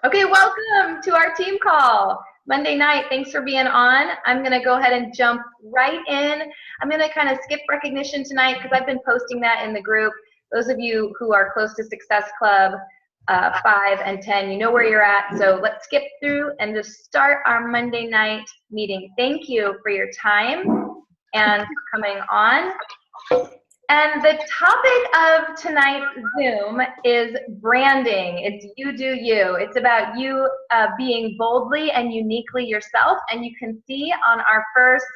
Okay, welcome to our team call. Monday night, thanks for being on. I'm gonna go ahead and jump right in. I'm gonna kind of skip recognition tonight because I've been posting that in the group. Those of you who are close to Success Club 5 and 10, you know where you're at. So let's skip through and just start our Monday night meeting. Thank you for your time and for coming on. And the topic of tonight's Zoom is branding. It's you do you. It's about you being boldly and uniquely yourself. And you can see on our first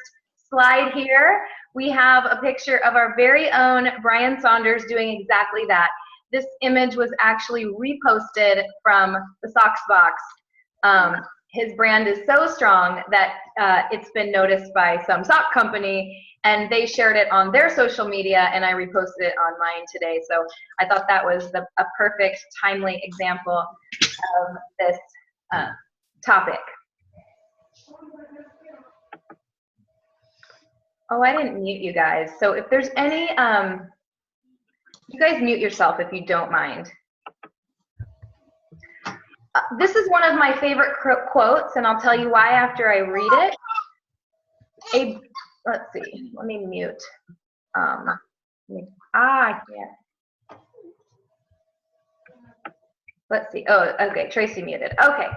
slide here, we have a picture of our very own Brian Saunders doing exactly that. This image was actually reposted from the Socks Box. His brand is so strong that it's been noticed by some sock company, and they shared it on their social media, and I reposted it on mine today. So I thought that was a perfect, timely example of this topic. Oh, I didn't mute you guys. So if there's any, you guys mute yourself if you don't mind. This is one of my favorite quotes, and I'll tell you why after I read it. Let's see, let me mute. I can't. Let's see. Oh, okay, Tracy muted. Okay,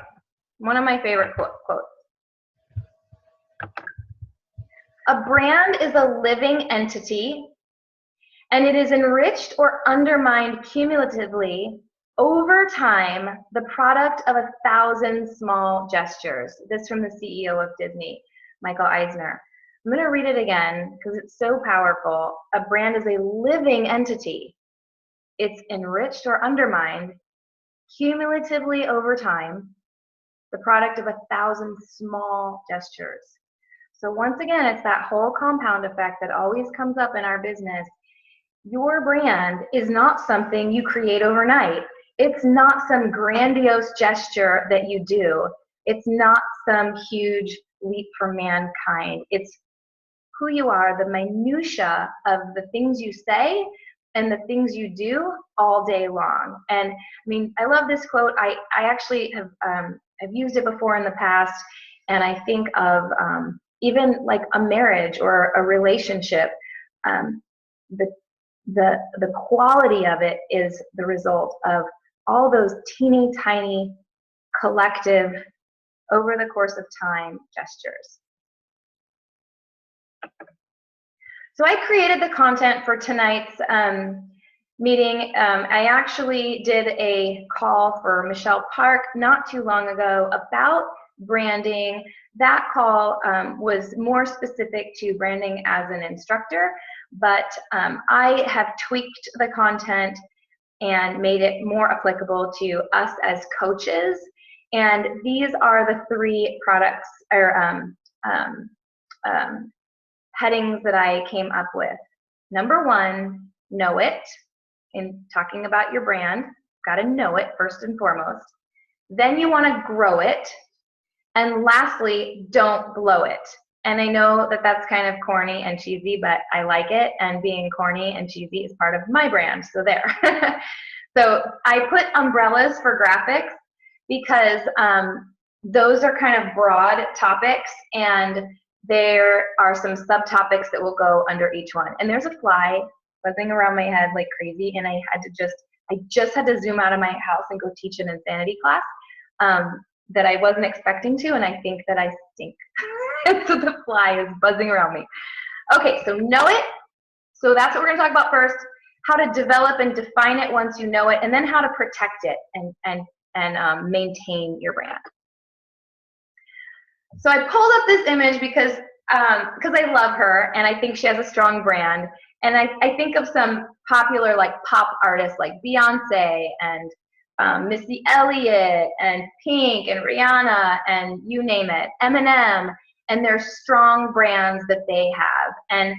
one of my favorite quotes. A brand is a living entity, and it is enriched or undermined cumulatively over time, the product of 1,000 small gestures. This from the CEO of Disney, Michael Eisner. I'm going to read it again because it's so powerful. A brand is a living entity. It's enriched or undermined cumulatively over time, the product of 1,000 small gestures. So once again, it's that whole compound effect that always comes up in our business. Your brand is not something you create overnight. It's not some grandiose gesture that you do. It's not some huge leap for mankind. It's who you are, the minutia of the things you say and the things you do all day long. And I mean, I love this quote. I actually have I've used it before in the past, and I think of even like a marriage or a relationship. The quality of it is the result of all those teeny tiny collective over the course of time gestures. So I created the content for tonight's meeting. I actually did a call for Michelle Park not too long ago about branding. That call was more specific to branding as an instructor, but I have tweaked the content and made it more applicable to us as coaches. And these are the 3 products or headings that I came up with. Number 1, know it. In talking about your brand, got to know it first and foremost. Then you want to grow it. And lastly, don't blow it. And I know that that's kind of corny and cheesy, but I like it. And being corny and cheesy is part of my brand. So there. So I put umbrellas for graphics because those are kind of broad topics, and there are some subtopics that will go under each one. And there's a fly buzzing around my head like crazy, and I just had to zoom out of my house and go teach an insanity class that I wasn't expecting to, and I think that I stink. So the fly is buzzing around me. Okay, so know it. So that's what we're going to talk about first, how to develop and define it once you know it, and then how to protect it and maintain your brand. So I pulled up this image because I love her and I think she has a strong brand. And I think of some popular like pop artists like Beyonce and Missy Elliott and Pink and Rihanna and you name it, Eminem, and their strong brands that they have. And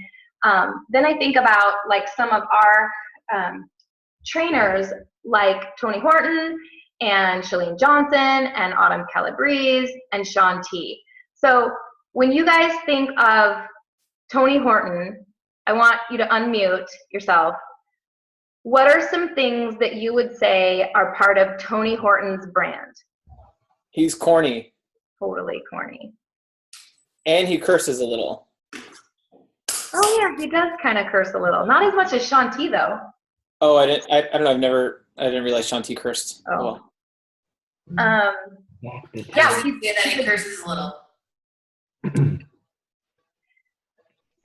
then I think about like some of our trainers like Tony Horton and Chalene Johnson and Autumn Calabrese and Shaun T. So when you guys think of Tony Horton, I want you to unmute yourself. What are some things that you would say are part of Tony Horton's brand? He's corny. Totally corny. And he curses a little. Oh yeah, he does kind of curse a little. Not as much as Shaun T though. Oh, I don't know. I didn't realize Shaun T cursed. Oh. Well. Yeah, he curses a little.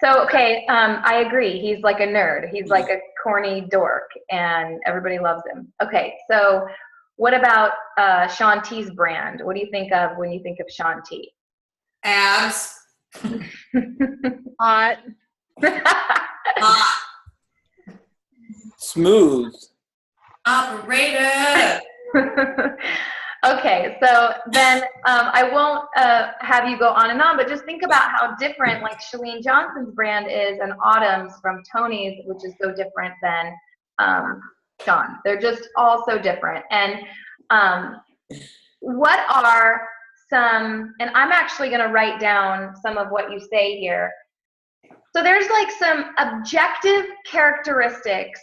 So, okay, I agree. He's like a nerd. He's like a corny dork, and everybody loves him. Okay, so what about Shaun T's brand? What do you think of when you think of Shaun T? Abs. Hot. Hot. Smooth. Operator. Okay, so then I won't have you go on and on, but just think about how different like Chalene Johnson's brand is and Autumn's from Tony's, which is so different than Shaun. They're just all so different. And what are some, and I'm actually going to write down some of what you say here. So there's like some objective characteristics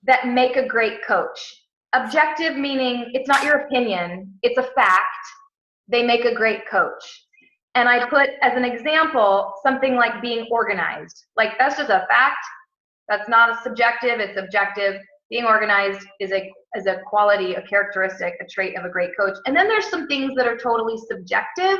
that make a great coach. Objective meaning it's not your opinion, it's a fact. They make a great coach. And I put as an example something like being organized. Like that's just a fact. That's not a subjective, it's objective. Being organized is a quality, a characteristic, a trait of a great coach. And then there's some things that are totally subjective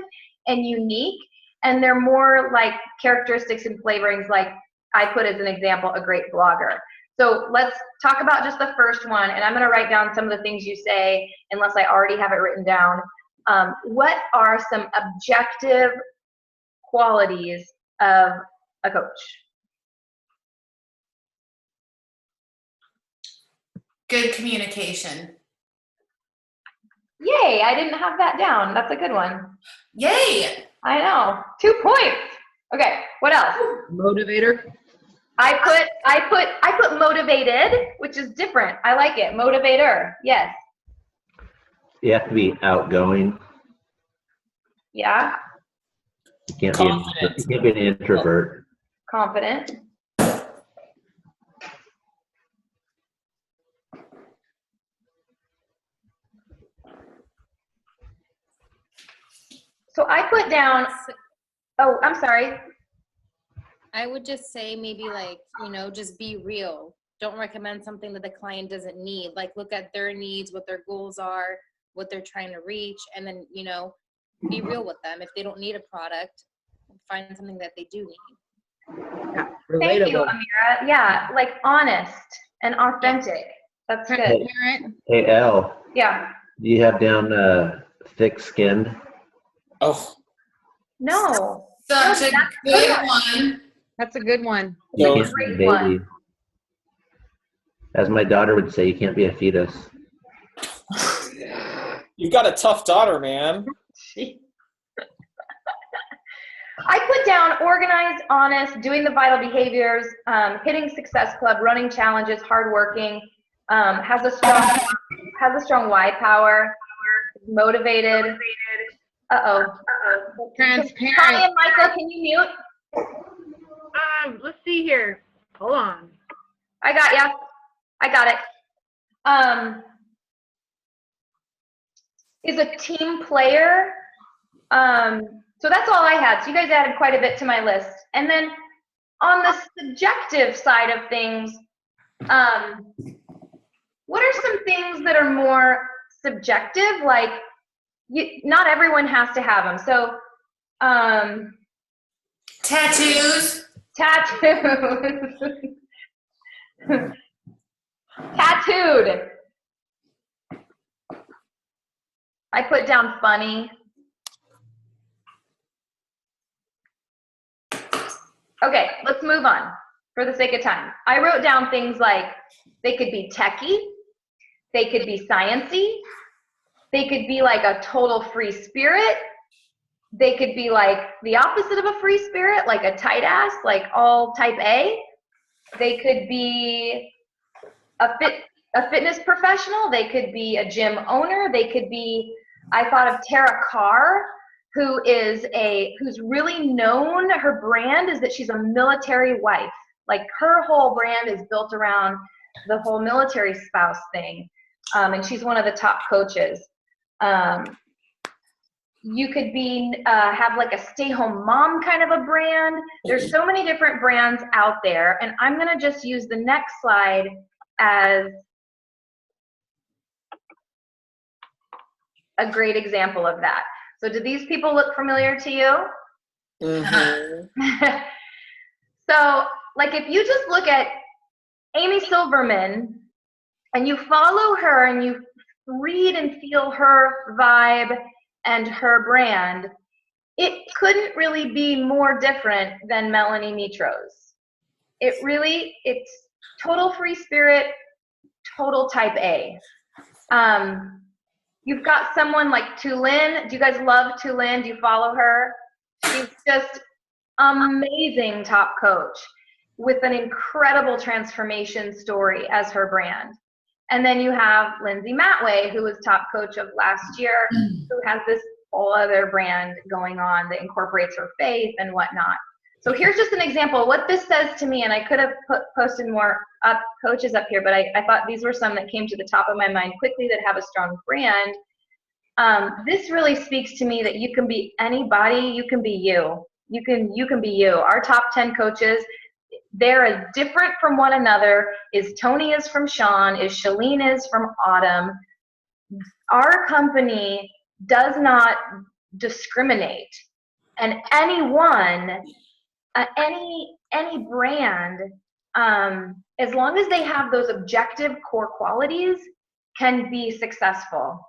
and unique, and they're more like characteristics and flavorings, like I put as an example a great blogger. So let's talk about just the first one, and I'm going to write down some of the things you say, unless I already have it written down. What are some objective qualities of a coach? Good communication. Yay, I didn't have that down. That's a good one. Yay! I know. 2 points. Okay, what else? Motivator. I put motivated, which is different. I like it. Motivator. Yes. You have to be outgoing. Yeah. You can't Confident. be an introvert. Confident. So I put down, oh, I'm sorry. I would just say maybe like, just be real. Don't recommend something that the client doesn't need. Like look at their needs, what their goals are, what they're trying to reach, and then, be real with them. If they don't need a product, find something that they do need. Yeah, Thank you, relatable. Amira. Yeah, like honest and authentic. That's good. Transparent. Hey, Elle, Yeah. do you have down thick-skinned? Oh, No. Such No, a that's good good. one. That's a good one. no. You can't be a Great baby. one. As my daughter would say, you can't be a fetus. You've got a tough daughter, man. I put down organized, honest, doing the vital behaviors, hitting Success Club, running challenges, hardworking, has a strong why power, motivated. Transparent. Connie and Michael, can you mute? Let's see here. Hold on. I got ya. I got it. Is a team player. So that's all I had. So you guys added quite a bit to my list. And then on the subjective side of things, what are some things that are more subjective? Like, not everyone has to have them. So, Tattoos. tattoos. Tattooed. I put down funny. Okay, let's move on for the sake of time. I wrote down things like they could be techie, they could be sciencey, they could be like a total free spirit, they could be like the opposite of a free spirit, like a tight ass, like all type A. They could be a fitness professional, they could be a gym owner, they could be, I thought of Tara Carr, who's really known. Her brand is that she's a military wife. Like her whole brand is built around the whole military spouse thing. And she's one of the top coaches. You could be have like a stay-home mom kind of a brand. There's so many different brands out there, and I'm gonna just use the next slide as a great example of that. So do these people look familiar to you? Mm-hmm. So like if you just look at Amy Silverman and you follow her and you read and feel her vibe and her brand, it couldn't really be more different than Melanie Mitros. It's total free spirit, total type A. You've got someone like Tulin. Do you guys love Tulin? Do you follow her? She's just amazing top coach with an incredible transformation story as her brand. And then you have Lindsay Matway, who was top coach of last year, who has this whole other brand going on that incorporates her faith and whatnot. So here's just an example of what this says to me, and I could have posted more coaches up here, but I thought these were some that came to the top of my mind quickly that have a strong brand. This really speaks to me that you can be anybody, you can be you. You can be you. Our top 10 coaches, they're as different from one another as Tony is from Sean, as Shalene is from Autumn. Our company does not discriminate, and anyone, any brand, as long as they have those objective core qualities, can be successful.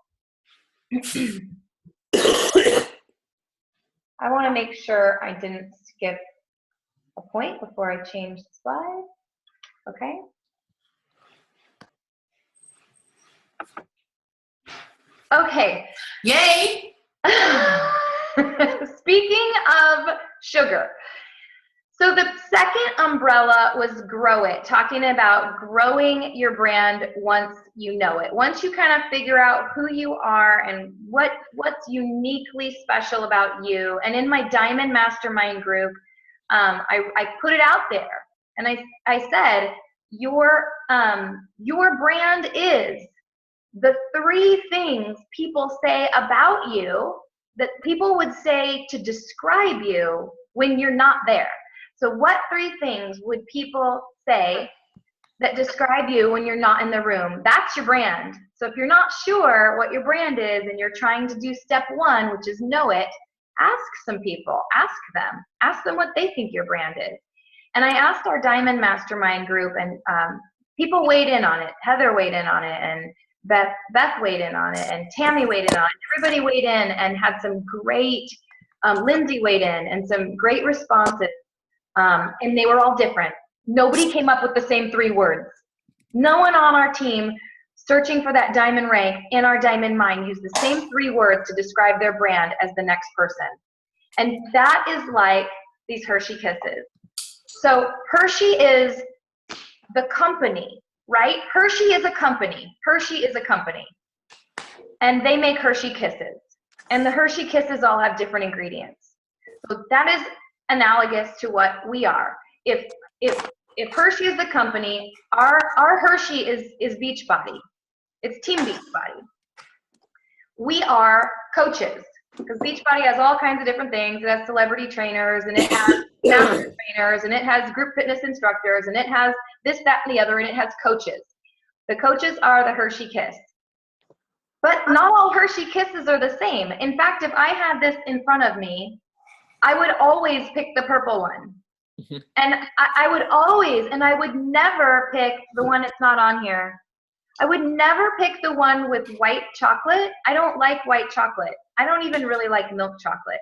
I want to make sure I didn't skip a point before I change the slide. Okay. Okay. Yay! Speaking of sugar. So the second umbrella was Grow It, talking about growing your brand once you know it. Once you kind of figure out who you are and what's uniquely special about you. And in my Diamond Mastermind group, I put it out there, and I said, your brand is the 3 things people say about you that people would say to describe you when you're not there. So what 3 things would people say that describe you when you're not in the room? That's your brand. So if you're not sure what your brand is and you're trying to do step 1, which is know it, ask some people, ask them what they think your brand is. And I asked our Diamond Mastermind group, and people weighed in on it. Heather weighed in on it, and Beth weighed in on it, and Tammy weighed in on it. Everybody weighed in and had some great, Lindsay weighed in and some great responses. And they were all different. Nobody came up with the same 3 words. No one on our team searching for that diamond rank in our diamond mind used the same 3 words to describe their brand as the next person. And that is like these Hershey Kisses. So Hershey is the company, right? Hershey is a company. Hershey is a company. And they make Hershey Kisses. And the Hershey Kisses all have different ingredients. So that is analogous to what we are. If Hershey is the company, our Hershey is Beachbody. It's Team Beachbody. We are coaches, because Beachbody has all kinds of different things. It has celebrity trainers, and it has master trainers, and it has group fitness instructors, and it has this, that, and the other, and it has coaches. The coaches are the Hershey Kiss. But not all Hershey Kisses are the same. In fact, if I had this in front of me, I would always pick the purple one. And I would always, and I would never pick the one that's not on here. I would never pick the one with white chocolate. I don't like white chocolate. I don't even really like milk chocolate.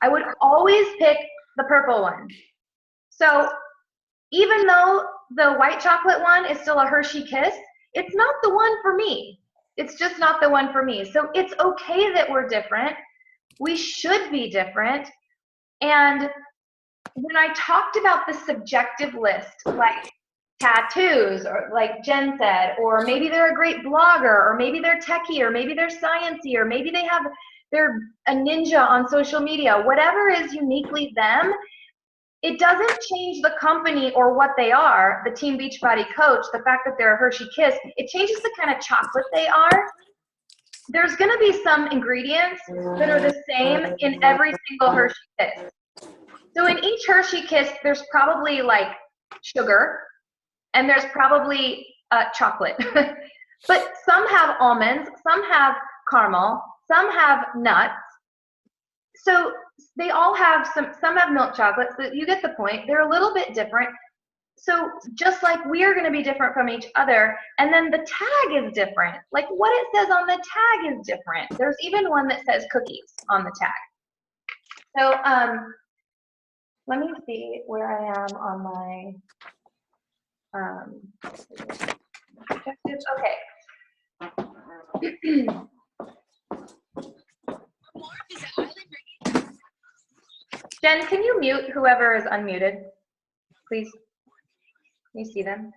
I would always pick the purple one. So even though the white chocolate one is still a Hershey Kiss, it's not the one for me. It's just not the one for me. So it's okay that we're different. We should be different. And when I talked about the subjective list, like tattoos, or like Jen said, or maybe they're a great blogger, or maybe they're techie, or maybe they're sciencey, or maybe they're a ninja on social media, whatever is uniquely them, it doesn't change the company or what they are, the Team Beachbody coach, the fact that they're a Hershey Kiss. It changes the kind of chocolate they are. there's going to be some ingredients that are the same in every single Hershey Kiss. So in each Hershey Kiss, there's probably like sugar, and there's probably chocolate. But some have almonds, some have caramel, some have nuts. So they all have some have milk chocolate, so you get the point. They're a little bit different. So just like we are going to be different from each other, and then the tag is different. Like what it says on the tag is different. There's even one that says cookies on the tag. So let me see where I am on my objectives. Okay. Jen, can you mute whoever is unmuted, please? Can you see them?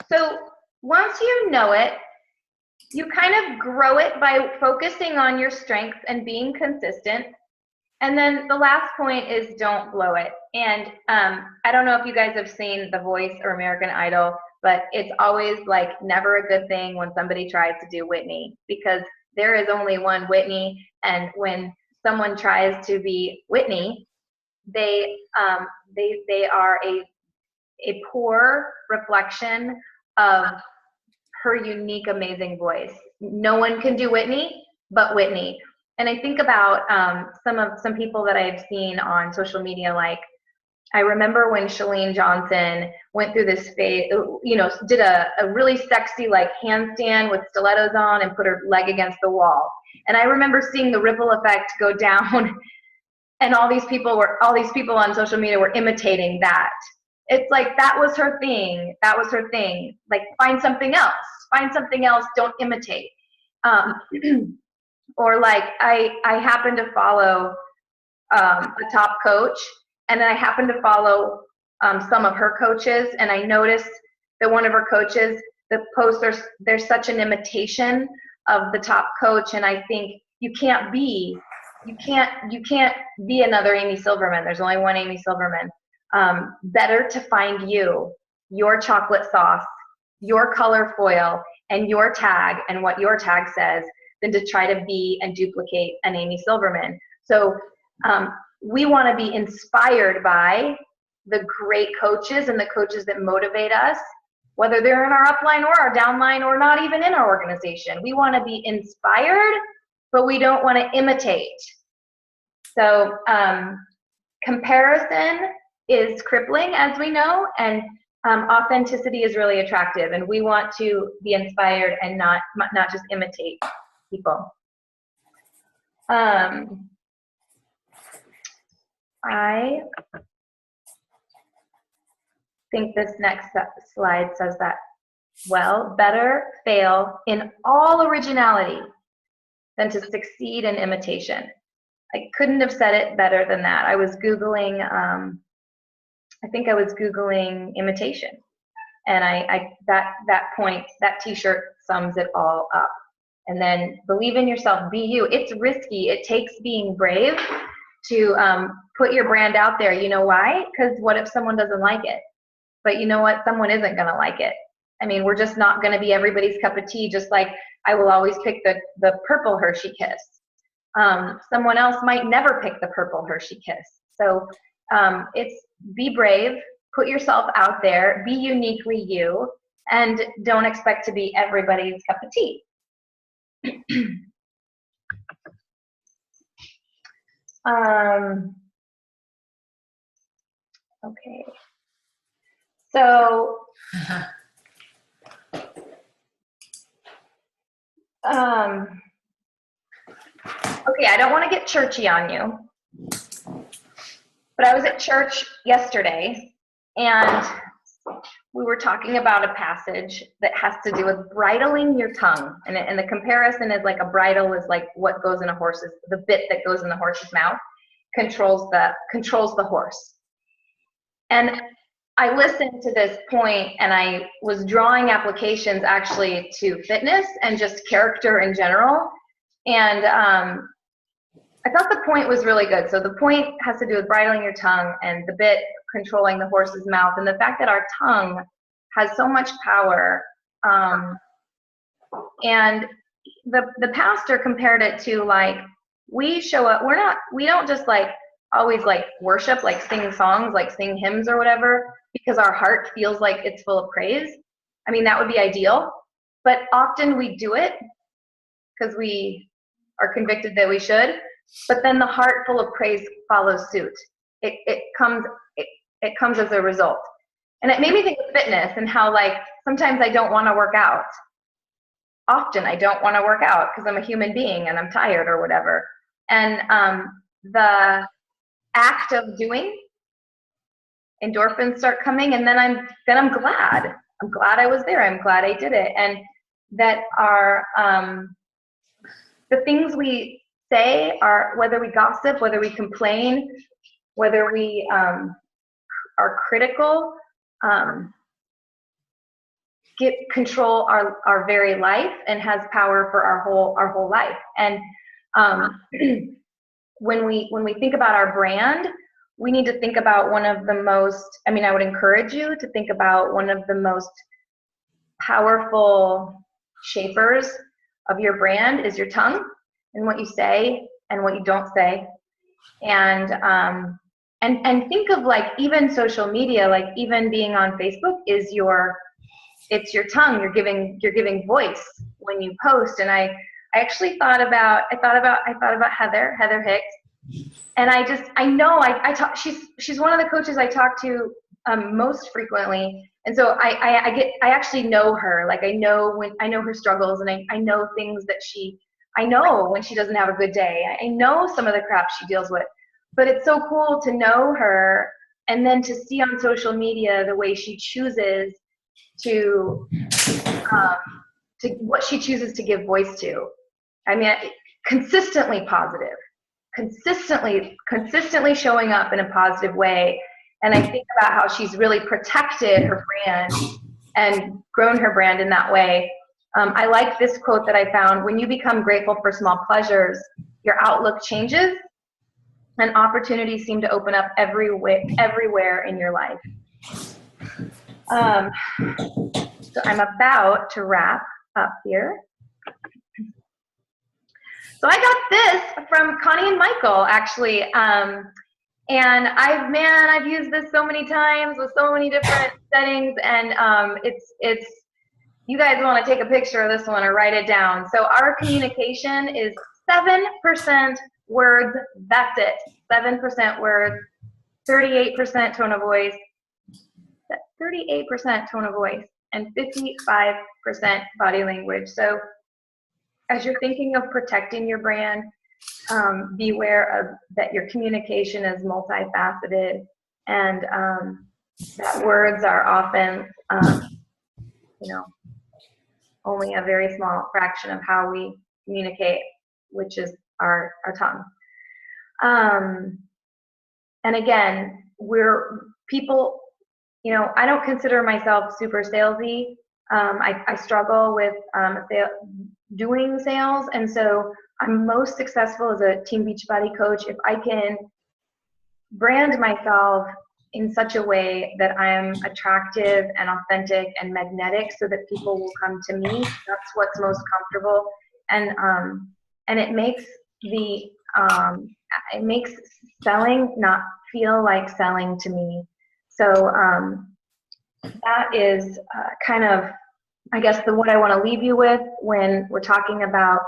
So once you know it, you kind of grow it by focusing on your strengths and being consistent. And then the last point is don't blow it. And I don't know if you guys have seen The Voice or American Idol, but it's always like never a good thing when somebody tries to do Whitney, because there is only one Whitney. And when someone tries to be Whitney, they are a poor reflection of her unique, amazing voice. No one can do Whitney but Whitney. And I think about some people that I've seen on social media, like I remember when Chalene Johnson went through this phase, did a really sexy like handstand with stilettos on and put her leg against the wall. And I remember seeing the ripple effect go down, and all these people on social media were imitating that. It's like that was her thing. That was her thing. Like find something else. Find something else. Don't imitate. Or like I happen to follow a top coach, and then I happen to follow some of her coaches, and I noticed that one of her coaches, the posts there's such an imitation of the top coach, and I think you can't be another Amy Silverman. There's only one Amy Silverman. Better to find your chocolate sauce, your color foil, and your tag, and what your tag says, than to try to be and duplicate an Amy Silverman. So we want to be inspired by the great coaches and the coaches that motivate us, whether they're in our upline or our downline or not even in our organization. We want to be inspired, but we don't want to imitate. So comparison is crippling, as we know, and authenticity is really attractive, and we want to be inspired and not just imitate people. I think this next slide says that well. Better fail in all originality than to succeed in imitation. I couldn't have said it better than that. I was Googling, I think I was Googling imitation, and that t-shirt sums it all up. And then believe in yourself, be you. It's risky. It takes being brave to put your brand out there. You know why? Because what if someone doesn't like it? But you know what? Someone isn't going to like it. I mean, we're just not going to be everybody's cup of tea, just like I will always pick the purple Hershey Kiss. Someone else might never pick the purple Hershey Kiss. So it's be brave, put yourself out there, be uniquely you, and don't expect to be everybody's cup of tea. Okay. So okay, I don't want to get churchy on you, but I was at church yesterday, and we were talking about a passage that has to do with bridling your tongue. And the comparison is like a bridle is like what goes in a horse's, the bit that goes in the horse's mouth controls the horse. And I listened to this point, and I was drawing applications actually to fitness and just character in general. And I thought the point was really good. So the point has to do with bridling your tongue and the bit controlling the horse's mouth, and the fact that our tongue has so much power And the pastor compared it to like, we show up, we don't just like always like worship, like sing songs, like sing hymns or whatever, because our heart feels like it's full of praise. I mean, that would be ideal, but often we do it because we are convicted that we should, but then the heart full of praise follows suit. It comes as a result. And it made me think of fitness and how like sometimes I don't want to work out. Often I don't want to work out because I'm a human being and I'm tired or whatever. And the act of doing, endorphins start coming, and then I'm glad. I'm glad I was there. I'm glad I did it. And that are the things we say are, whether we gossip, whether we complain, whether we are critical, get control our very life and has power for our whole life. And when we think about our brand, we need to think about one of the most, I mean, I would encourage you to think about one of the most powerful shapers of your brand is your tongue and what you say and what you don't say. And think of like even social media, like even being on Facebook is it's your tongue. You're giving voice when you post. And I actually thought about Heather Hicks, and she's one of the coaches I talk to most frequently, and so I actually know her. Like I know her struggles, and I know things that I know when she doesn't have a good day. I know some of the crap she deals with, but it's so cool to know her and then to see on social media the way she chooses to what she chooses to give voice to. I mean, consistently positive, consistently showing up in a positive way. And I think about how she's really protected her brand and grown her brand in that way. I like this quote that I found: when you become grateful for small pleasures, your outlook changes and opportunities seem to open up everywhere in your life. So I'm about to wrap up here. So I got this from Connie and Michael, actually. And I've used this so many times with so many different settings, and it's you guys want to take a picture of this one or write it down. So our communication is 7% words, that's it. 7% words, 38% tone of voice, 38% tone of voice, and 55% body language. So as you're thinking of protecting your brand, beware of that your communication is multifaceted, and that words are often, only a very small fraction of how we communicate, which is our tongue. And again, we're people, I don't consider myself super salesy. I struggle with doing sales, and so I'm most successful as a Team Beachbody coach if I can brand myself in such a way that I'm attractive and authentic and magnetic, so that people will come to me. That's what's most comfortable, and it makes selling not feel like selling to me. So that is kind of, I guess, what I want to leave you with when we're talking about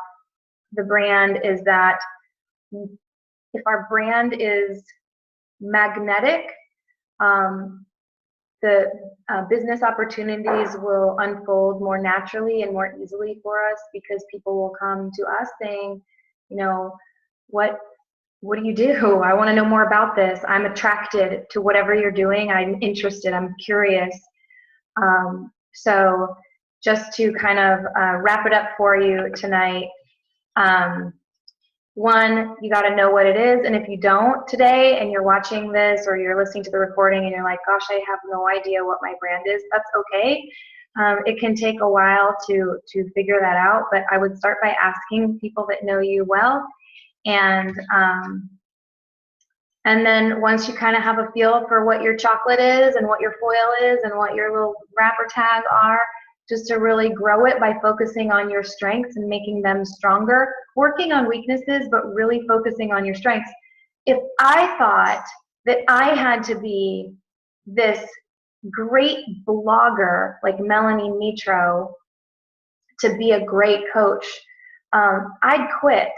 the brand, is that if our brand is magnetic, the business opportunities will unfold more naturally and more easily for us, because people will come to us saying, what do you do? I want to know more about this. I'm attracted to whatever you're doing. I'm interested. I'm curious. So just to kind of wrap it up for you tonight, one, you got to know what it is. And if you don't today, and you're watching this or you're listening to the recording and you're like, gosh, I have no idea what my brand is, that's okay. It can take a while to figure that out, but I would start by asking people that know you well. And then once you kind of have a feel for what your chocolate is and what your foil is and what your little wrapper tag are, just to really grow it by focusing on your strengths and making them stronger, working on weaknesses, but really focusing on your strengths. If I thought that I had to be this great blogger like Melanie Mitro to be a great coach, I'd quit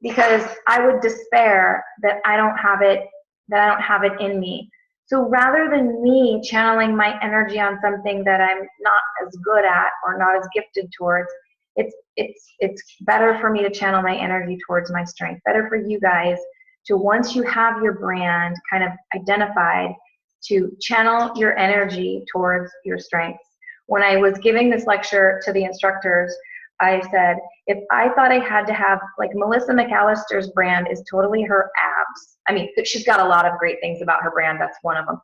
because I would despair that I don't have it in me. So rather than me channeling my energy on something that I'm not as good at or not as gifted towards, it's better for me to channel my energy towards my strength. Better for you guys to, once you have your brand kind of identified, to channel your energy towards your strengths. When I was giving this lecture to the instructors, I said, if I thought I had to have, like Melissa McAllister's brand is totally her abs. I mean, she's got a lot of great things about her brand. That's one of them.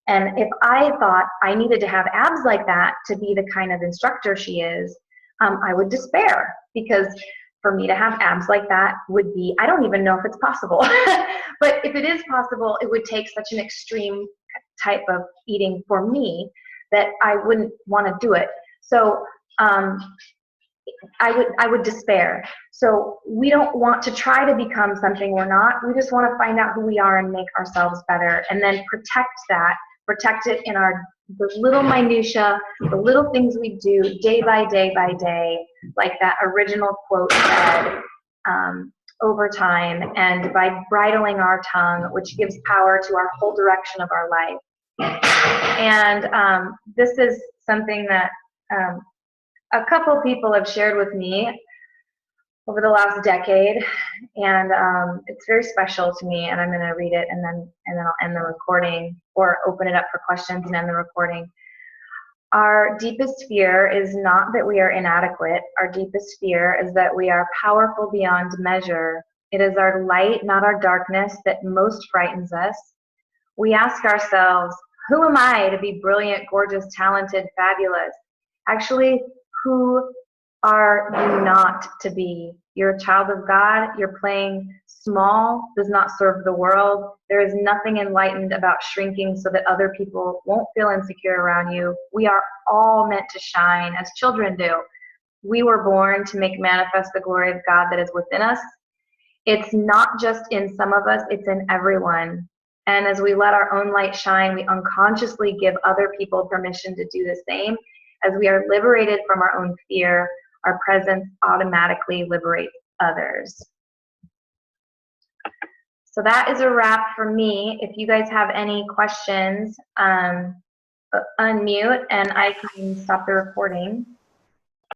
And if I thought I needed to have abs like that to be the kind of instructor she is, I would despair, because for me to have abs like that would be, I don't even know if it's possible. But if it is possible, it would take such an extreme type of eating for me that I wouldn't want to do it. So I would despair. So we don't want to try to become something we're not. We just want to find out who we are and make ourselves better, and then protect it in the little minutia, the little things we do day by day by day, like that original quote said, over time, and by bridling our tongue, which gives power to our whole direction of our life. And this is something that a couple people have shared with me over the last decade, and it's very special to me, and I'm going to read it, and then I'll end the recording, or open it up for questions and end the recording. Our deepest fear is not that we are inadequate. Our deepest fear is that we are powerful beyond measure. It is our light, not our darkness, that most frightens us. We ask ourselves, who am I to be brilliant, gorgeous, talented, fabulous? Actually, who are you not to be? You're a child of God. You're playing small, does not serve the world. There is nothing enlightened about shrinking so that other people won't feel insecure around you. We are all meant to shine as children do. We were born to make manifest the glory of God that is within us. It's not just in some of us, it's in everyone. And as we let our own light shine, we unconsciously give other people permission to do the same. As we are liberated from our own fear, our presence automatically liberates others. So that is a wrap for me. If you guys have any questions, unmute and I can stop the recording.